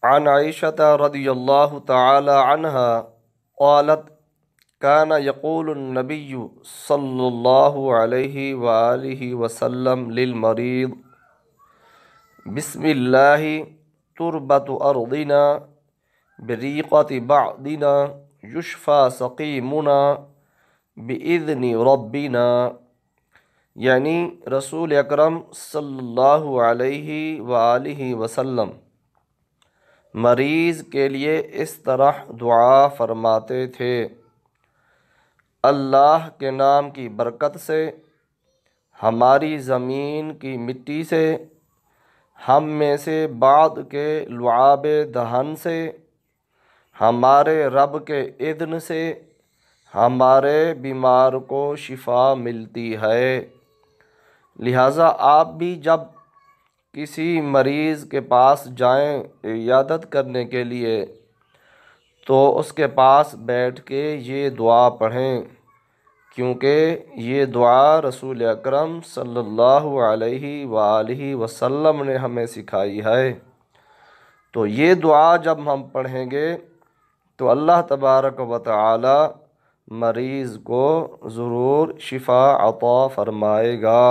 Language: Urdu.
عن عائشة رضی اللہ تعالی عنہا قالت كان يقول النبي صلى الله عليه وآله وسلم للمريض بسم الله تربة أرضنا بريقة بعضنا يشفى سقيمنا بإذن ربنا، یعنی رسول اکرم صلی اللہ علیہ وآلہ وسلم مریض کے لیے اس طرح دعا فرماتے تھے: اللہ کے نام کی برکت سے، ہماری زمین کی مٹی سے، ہم میں سے بعض کے لعاب دہن سے، ہمارے رب کے اذن سے ہمارے بیمار کو شفا ملتی ہے۔ لہٰذا آپ بھی جب کسی مریض کے پاس جائیں عیادت کرنے کے لیے تو اس کے پاس بیٹھ کے یہ دعا پڑھیں، کیونکہ یہ دعا رسول اکرم صلی اللہ علیہ وآلہ وسلم نے ہمیں سکھائی ہے۔ تو یہ دعا جب ہم پڑھیں گے تو اللہ تبارک و تعالی مریض کو ضرور شفا عطا فرمائے گا۔